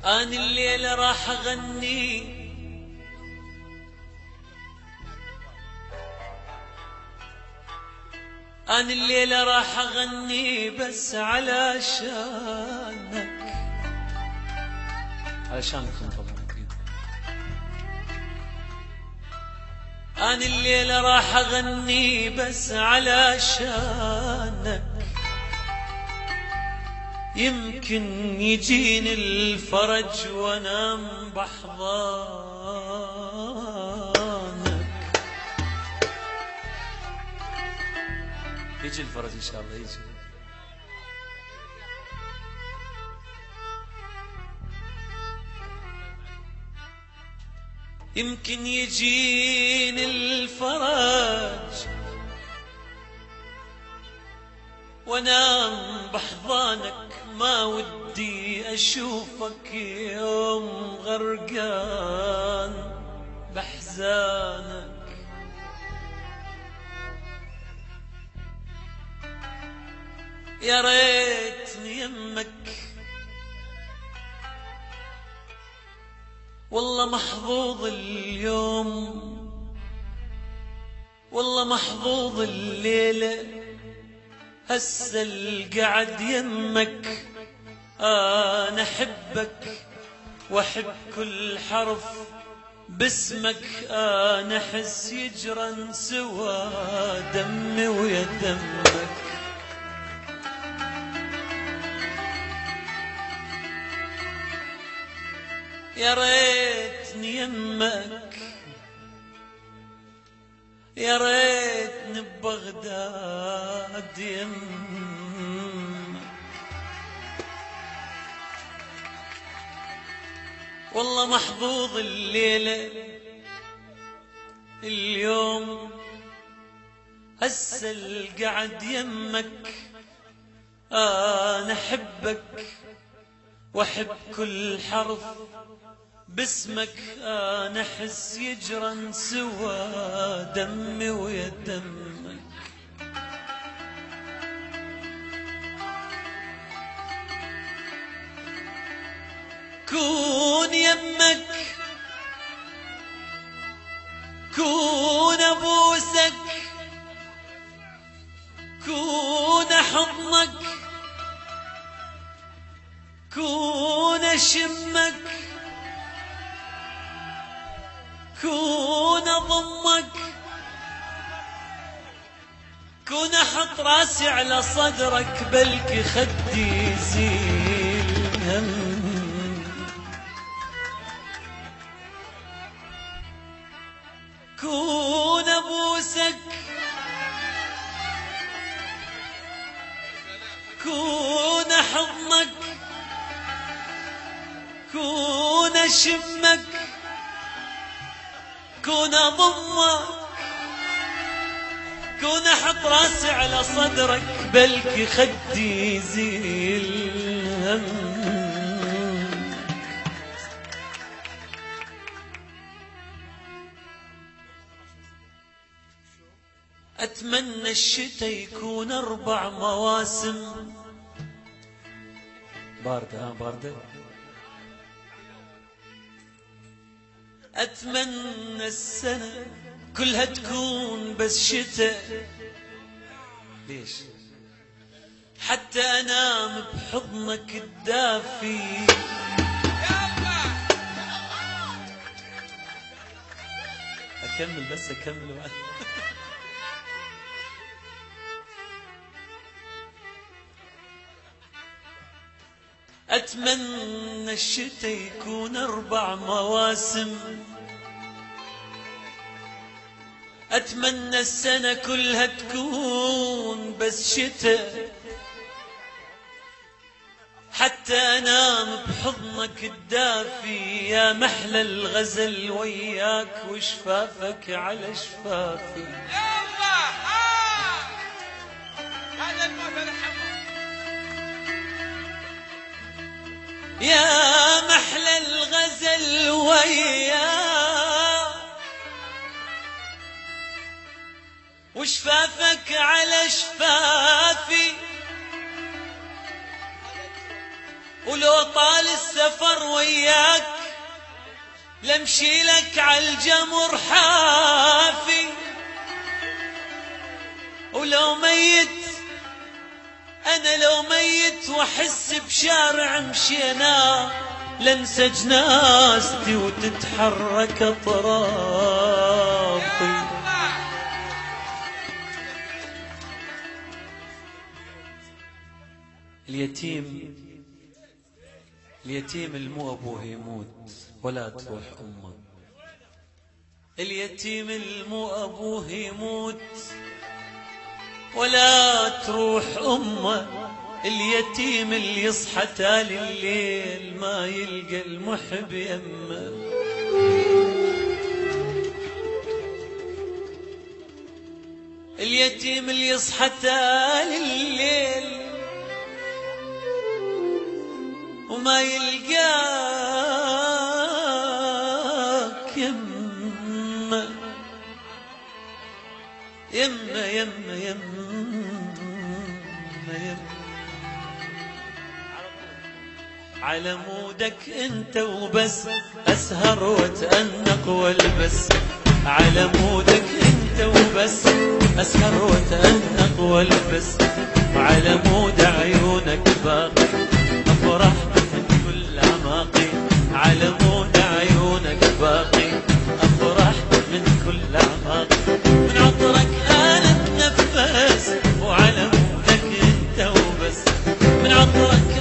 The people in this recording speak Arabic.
أنا الليلة راح أغني أنا الليلة راح أغني بس علشانك، علشانكم طبعا. أنا الليلة راح أغني بس علشانك، يمكن يجيني الفرج وانام بحضانك. يجي الفرج ان شاء الله، يجي. يمكن يجيني الفرج وانام بحضانك، ما ودي اشوفك يوم غرقان بحزانك. يا ريتني يمك، والله محظوظ اليوم، والله محظوظ الليلة، هسه القعد يمك. أنا أحبك وأحب كل حرف باسمك، أنا أحس يجرن سوى دمي ويا دمك. يا ريتني يمك، يا ريتني ببغداد يمك، والله محظوظ الليلة اليوم، هسه القعد يمك. أنا أحبك وأحب كل حرف باسمك، أنا أحس يجرن سوى دمي ويا دمك. كون يمك، كون أبوسك، كون حضنك، كون أشمك، كون أضمك، كون أحط راسي على صدرك، بلكي خدي يزيل هم. كون أبوسك، كون أحضنك، كون أشمك، كون أضمك، كون أحط راسي على صدرك، بلكي خدي يزيل هم. أتمنى الشتاء يكون 4 مواسم. باردة باردة. أتمنى السنة كلها تكون بس شتاء. ليش؟ حتى أنام بحضنك الدافي. أكمل بس أكمل بعد. أتمنى الشتاء يكون 4 مواسم. أتمنى السنة كلها تكون بس شتاء، حتى أنام بحضنك الدافي. يا محلى الغزل وياك وشفافك على شفافي. يا محلى الغزل وياك وشفافك على شفافي. ولو طال السفر وياك لمشي لك عالجمر حافي، ولو ميت أنا لو ميت وأحس بشارع مشينا لنسى جنازتي وتتحرك أطرافي. اليتيم المو أبوه يموت ولا تروح أمه، اليتيم المو أبوه يموت ولا تروح أمه، اليتيم اللي يصحى تالي الليل ما يلقى المحب يمه. اليتيم اللي يصحى تالي الليل وما يلقاك يمه يمه يمه يمه. على مودك انت وبس اسهر واتأنق والبس، على مودك انت وبس اسهر واتأنق والبس، وعلى مود عيونك باقي افرح من كل اعماقي، على مود عيونك باقي افرح من كل اعماقي، من عطرك انا اتنفس وعلى مودك انت وبس، من عطرك